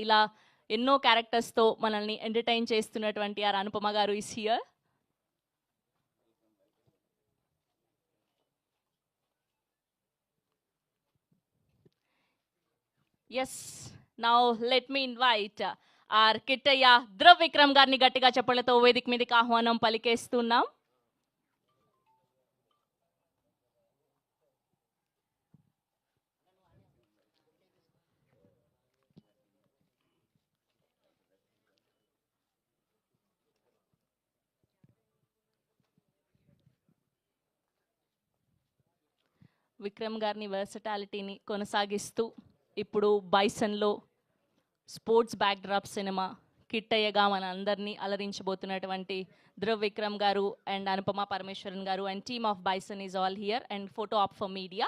ఇలా ఎన్నో క్యారెక్టర్స్తో మనల్ని ఎంటర్టైన్ చేస్తున్నటువంటి our Anupama garu is here. Yes, now let me invite our Kittayya Dhruv Vikram గారిని గట్టిగా చెప్పలతో వేదిక మీదకి ఆహ్వానం పలికేస్తున్నాం. విక్రమ్ గారిని వర్సటాలిటీని కొనసాగిస్తూ ఇప్పుడు బైసన్లో స్పోర్ట్స్ బ్యాక్డ్రాప్ సినిమా కిట్టయ్యగా మన అందరినీ అలరించబోతున్నటువంటి ధ్రువ్ విక్రమ్ గారు and Anupama Parameswaran garu and team of Bison is all here and photo op for media.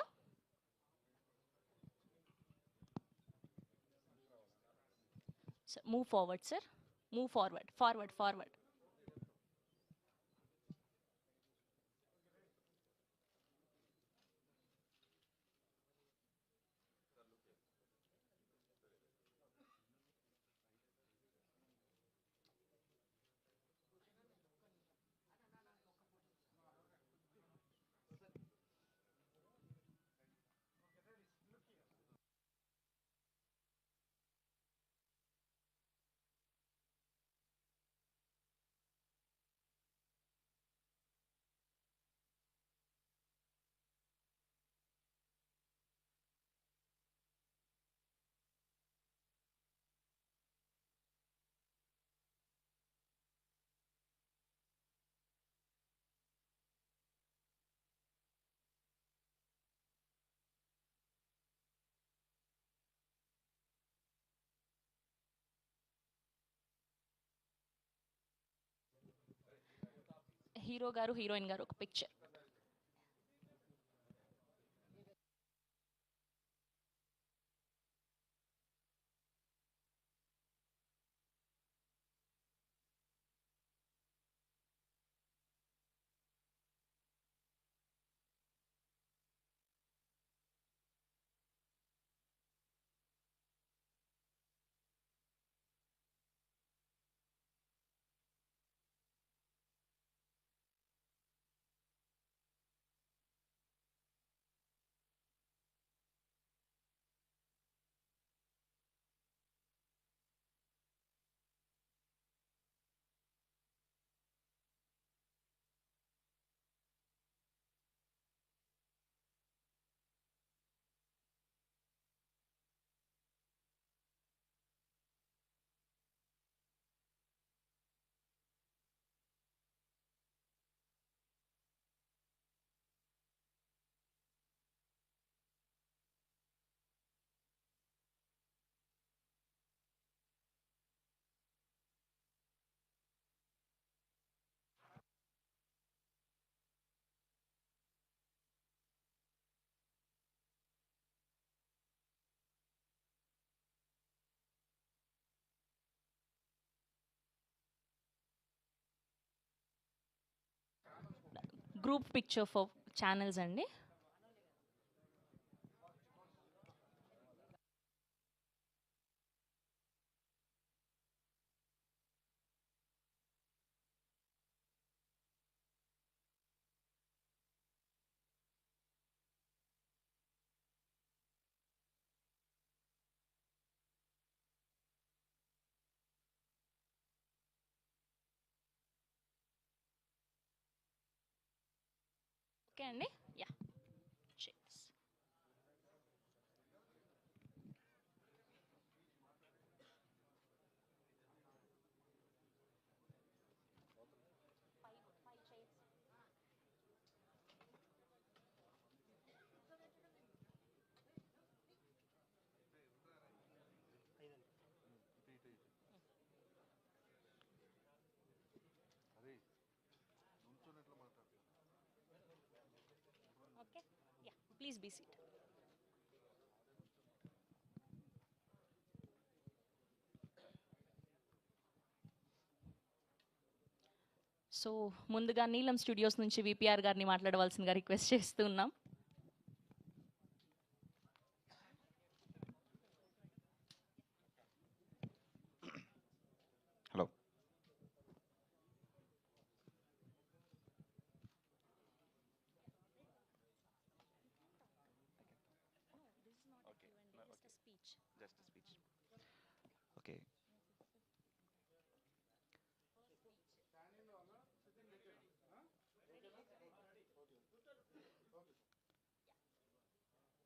Move forward sir, move forward, forward, forward. Hero garu heroine garu ఒక picture. Group picture for channels అండి. ఓకే అండి, yeah. Okay, yeah, please be seat. So ముందుగా Neelam studios నుంచి VPR గారిని మాట్లాడవలసిందిగా request చేస్తున్నాం.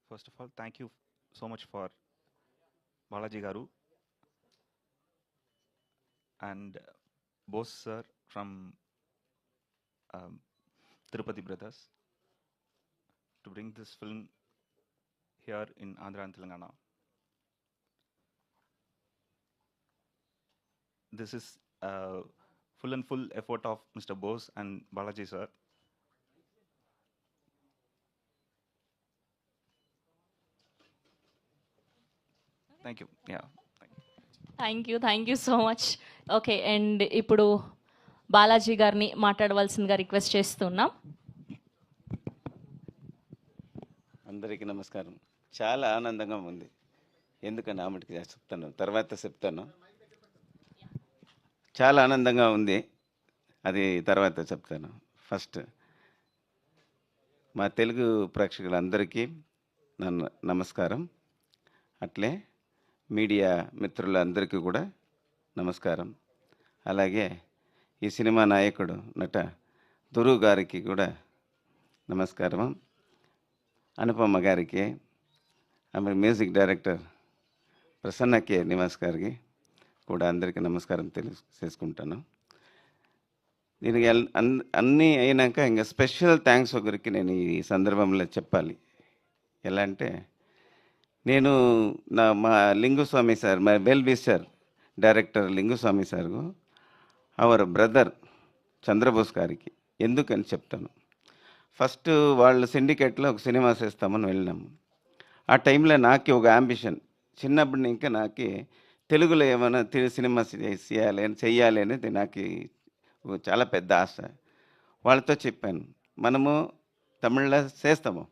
First of all, thank you so much for Balaji Garu and Bose sir from Tirupati Brothers to bring this film here in Andhra and Telangana. This is full and full effort of Mr. Bose and Balaji sir. Thank you. Yeah. Thank you so much. Okay, and ఇప్పుడు బాలాజీ గారిని మాట్లాడవలసిందిగా request చేస్తున్నాం. అందరికీ నమస్కారం. చాలా ఆనందంగా ఉంది. ఎందుకని ఆమెకి చెప్తాను, తర్వాత చెప్తాను. చాలా ఆనందంగా ఉంది, అది తర్వాత చెప్తాను. ఫస్ట్ మా తెలుగు ప్రేక్షకులందరికీ నమస్కారం. అట్లే మీడియా మిత్రులందరికీ కూడా నమస్కారం. అలాగే ఈ సినిమా నాయకుడు నట దురు గారికి కూడా నమస్కారం. అనుపమ గారికి, ఆమె మ్యూజిక్ డైరెక్టర్ ప్రసన్న కే నివాస్ గారికి కూడా అందరికీ నమస్కారం చేసుకుంటాను. దీనికి అన్నీ అయినాక ఇంకా స్పెషల్ థ్యాంక్స్ ఒకరికి నేను ఈ సందర్భంలో చెప్పాలి. ఎలా అంటే, నేను మా లింగుస్వామి సార్, మా వెల్ విషర్ డైరెక్టర్ లింగుస్వామి సార్కు అవర్ బ్రదర్ చంద్రబోస్ గారికి ఎందుకని చెప్తాను. ఫస్ట్ వాళ్ళు సిండికేట్లో ఒక సినిమా చేస్తామని వెళ్ళినాము. ఆ టైంలో నాకు ఒక అంబిషన్, చిన్నప్పటి ఇంకా నాకు తెలుగులో ఏమైనా సినిమా చెయ్యాలి అనేది నాకు చాలా పెద్ద ఆశ. వాళ్ళతో చెప్పాను, మనము తమిళ్లో చేస్తాము,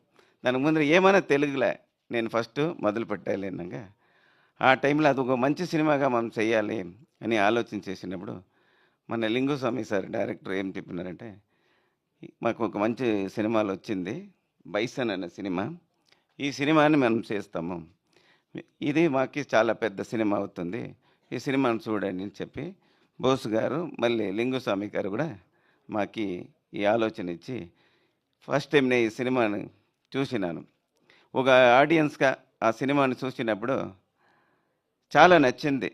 దానికి ముందు ఏమైనా తెలుగులో నేను ఫస్ట్ మొదలు పెట్టాలి అన్నాక, ఆ టైంలో అది ఒక మంచి సినిమాగా మనం చెయ్యాలి అని ఆలోచన చేసినప్పుడు మన లింగుస్వామి సార్ డైరెక్టర్ ఏం చెప్పినారంటే, మాకు ఒక మంచి సినిమాలు వచ్చింది, బైసన్ అనే సినిమా, ఈ సినిమాని మనం చేస్తాము, ఇది మాకు చాలా పెద్ద సినిమా అవుతుంది, ఈ సినిమాను చూడండి అని చెప్పి బోస్ గారు మళ్ళీ లింగుస్వామి గారు కూడా మాకు ఈ ఆలోచన ఇచ్చి, ఫస్ట్ టైం నేను ఈ సినిమాని చూసినాను. ఒక ఆడియన్స్గా ఆ సినిమాని చూసినప్పుడు చాలా నచ్చింది.